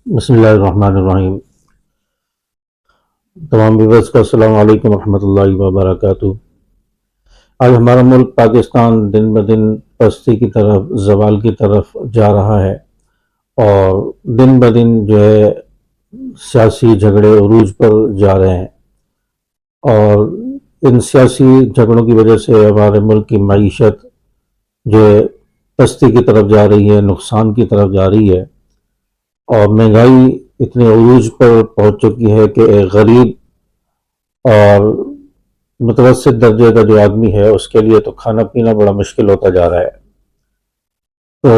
بسم اللہ الرحمن الرحیم۔ تمام ویورز کا السلام علیکم ورحمۃ اللہ وبرکاتہ۔ آج ہمارا ملک پاکستان دن بدن پستی کی طرف، زوال کی طرف جا رہا ہے، اور دن بدن جو ہے سیاسی جھگڑے عروج پر جا رہے ہیں، اور ان سیاسی جھگڑوں کی وجہ سے ہمارے ملک کی معیشت جو ہے پستی کی طرف جا رہی ہے، نقصان کی طرف جا رہی ہے، اور مہنگائی اتنے عروج پر پہنچ چکی ہے کہ ایک غریب اور متوسط درجے کا جو آدمی ہے اس کے لیے تو کھانا پینا بڑا مشکل ہوتا جا رہا ہے۔ تو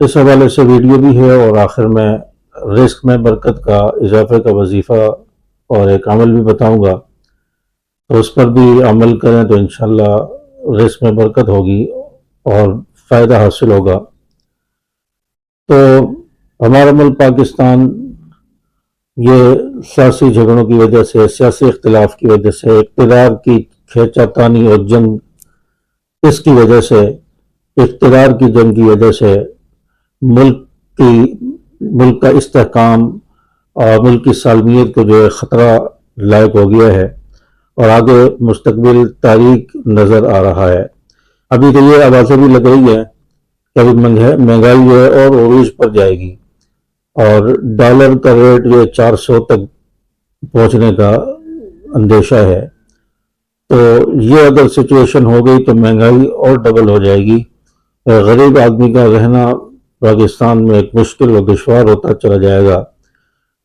اس حوالے سے ویڈیو بھی ہے، اور آخر میں رزق میں برکت کا اضافے کا وظیفہ اور ایک عمل بھی بتاؤں گا، تو اس پر بھی عمل کریں تو انشاءاللہ رزق میں برکت ہوگی اور فائدہ حاصل ہوگا۔ تو ہمارا ملک پاکستان یہ سیاسی جھگڑوں کی وجہ سے، سیاسی اختلاف کی وجہ سے، اقتدار کی کھینچا تانی اور جنگ، اس کی وجہ سے، اقتدار کی جنگ کی وجہ سے ملک کا استحکام اور ملک کی سالمیت کو جو ہے خطرہ لائق ہو گیا ہے، اور آگے مستقبل تاریک نظر آ رہا ہے۔ ابھی تو یہ آوازیں بھی لگ رہی ہیں کہ ابھی مہنگائی جو ہے اور عروج پر جائے گی، اور ڈالر کا ریٹ جو 400 تک پہنچنے کا اندیشہ ہے۔ تو یہ اگر سچویشن ہو گئی تو مہنگائی اور ڈبل ہو جائے گی، غریب آدمی کا رہنا پاکستان میں ایک مشکل اور دشوار ہوتا چلا جائے گا۔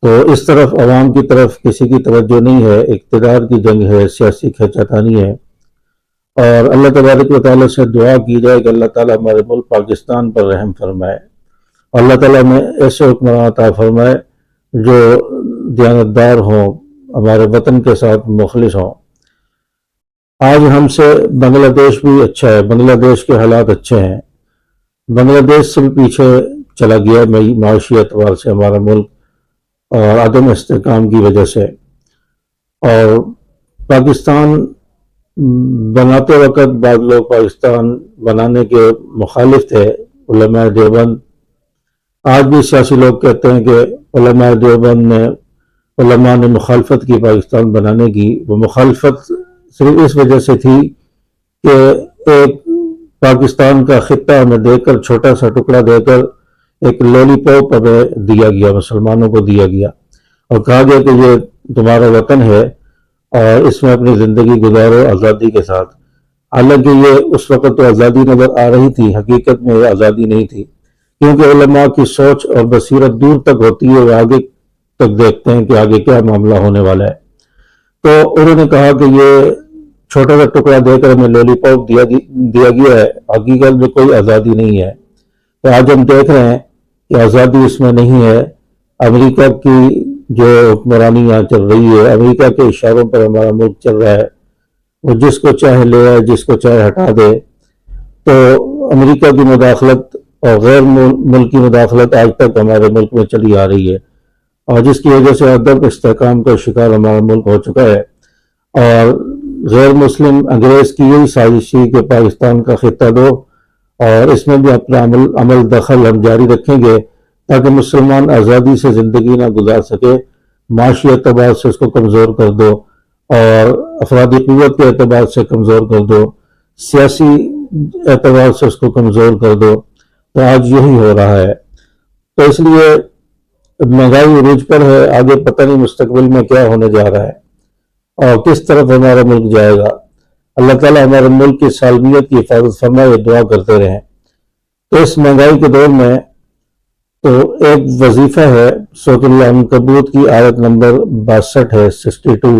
تو اس طرف عوام کی طرف کسی کی توجہ نہیں ہے، اقتدار کی جنگ ہے، سیاسی کھینچا تانی ہے، اور اللہ تبارک و تعالیٰ سے دعا کی جائے کہ اللہ تعالیٰ ہمارے ملک پاکستان پر رحم فرمائے، اللہ تعالیٰ میں ایسے حکمران عطا فرمائے جو دیانتدار ہوں، ہمارے وطن کے ساتھ مخلص ہوں۔ آج ہم سے بنگلہ دیش بھی اچھا ہے، بنگلہ دیش کے حالات اچھے ہیں، بنگلہ دیش سے بھی پیچھے چلا گیا معاشی اعتبار سے ہمارا ملک، اور عدم استحکام کی وجہ سے۔ اور پاکستان بناتے وقت بعض لوگ پاکستان بنانے کے مخالف تھے، علماء دیوبند۔ آج بھی سیاسی لوگ کہتے ہیں کہ علماء دیوبند علماء نے مخالفت کی پاکستان بنانے کی۔ وہ مخالفت صرف اس وجہ سے تھی کہ ایک پاکستان کا خطہ ہمیں دے کر، چھوٹا سا ٹکڑا دے کر، ایک لولی پاپ ہمیں دیا گیا، مسلمانوں کو دیا گیا، اور کہا گیا کہ یہ تمہارا وطن ہے اور اس میں اپنی زندگی گزارو آزادی کے ساتھ۔ حالانکہ یہ اس وقت تو آزادی نظر آ رہی تھی، حقیقت میں یہ آزادی نہیں تھی، کیونکہ علماء کی سوچ اور بصیرت دور تک ہوتی ہے، وہ آگے تک دیکھتے ہیں کہ آگے کیا معاملہ ہونے والا ہے۔ تو انہوں نے کہا کہ یہ چھوٹا سا ٹکڑا دے کر ہمیں لولی پاپ دیا گیا ہے، حقیقت میں کوئی آزادی نہیں ہے۔ تو آج ہم دیکھ رہے ہیں کہ آزادی اس میں نہیں ہے۔ امریکہ کی جو حکمرانی یہاں چل رہی ہے، امریکہ کے اشاروں پر ہمارا ملک چل رہا ہے، وہ جس کو چاہے لے آئے، جس کو چاہے ہٹا دے۔ تو امریکہ کی مداخلت اور غیر ملکی مداخلت آج تک ہمارے ملک میں چلی آ رہی ہے، اور جس کی وجہ سے عدم استحکام کا شکار ہمارا ملک ہو چکا ہے۔ اور غیر مسلم انگریز کی یہی سازش تھی کہ پاکستان کا خطہ دو، اور اس میں بھی اپنا عمل دخل ہم جاری رکھیں گے تاکہ مسلمان آزادی سے زندگی نہ گزار سکے، معاشی اعتبار سے اس کو کمزور کر دو، اور افرادی قوت کے اعتبار سے کمزور کر دو، سیاسی اعتبار سے اس کو کمزور کر دو۔ تو آج یہی ہو رہا ہے۔ تو اس لیے مہنگائی عروج پر ہے، آگے پتہ نہیں مستقبل میں کیا ہونے جا رہا ہے اور کس طرف ہمارا ملک جائے گا۔ اللہ تعالیٰ ہمارے ملک کی سالمیت کی حفاظت فرمائے، یہ دعا کرتے رہیں۔ تو اس مہنگائی کے دور میں تو ایک وظیفہ ہے، سورۃ العنکبوت کی آیت نمبر 62 ہے، 62۔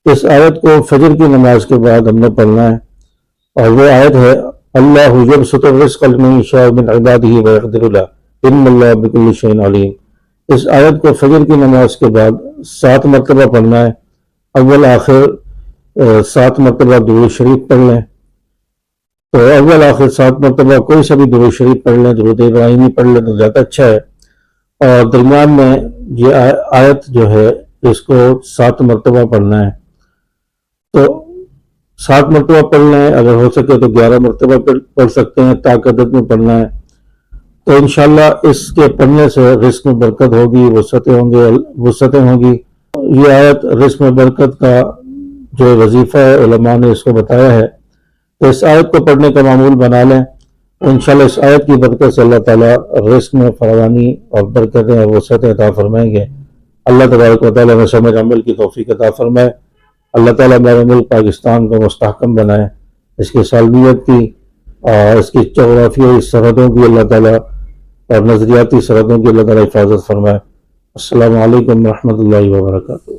اس آیت کو فجر کی نماز کے بعد ہم نے پڑھنا ہے، اور وہ آیت ہے اللہ یبسط الرزق لمن یشاء من عبادہ ویقدر له ان اللہ بکل شیء علیم۔ اس آیت کو فجر کی نماز کے بعد 7 مرتبہ پڑھنا ہے، اول آخر 7 مرتبہ درود شریف پڑھ لیں۔ تو اول آخر 7 مرتبہ کوئی سا بھی درود شریف پڑھ لیں، درود ابراہیمی پڑھ لیں تو زیادہ اچھا ہے، اور درمیان میں یہ آیت جو ہے اس کو 7 مرتبہ پڑھنا ہے۔ تو 7 مرتبہ پڑھ لیں، اگر ہو سکے تو 11 مرتبہ پڑھ سکتے ہیں، طاقت میں پڑھنا ہے۔ تو انشاءاللہ اس کے پڑھنے سے رزق میں برکت ہوگی، وسعتیں ہوں گی۔ یہ آیت رزق میں برکت کا جو وظیفہ ہے علماء نے اس کو بتایا ہے، تو اس آیت کو پڑھنے کا معمول بنا لیں۔ انشاءاللہ اس آیت کی برکت سے اللہ تعالیٰ رزق میں فراوانی اور برکتیں اور وسعتیں عطا فرمائیں گے۔ اللہ تبارک و تعالیٰ میں سمجھ عمل کی توفیق عطا فرمائے۔ اللہ تعالیٰ میرے ملک پاکستان کو مستحکم بنائے، اس کی سالمیت کی اور اس کی جغرافیائی سرحدوں کی اللہ تعالیٰ اور نظریاتی سرحدوں کی اللہ تعالیٰ حفاظت فرمائے۔ السلام علیکم ورحمۃ اللہ وبرکاتہ۔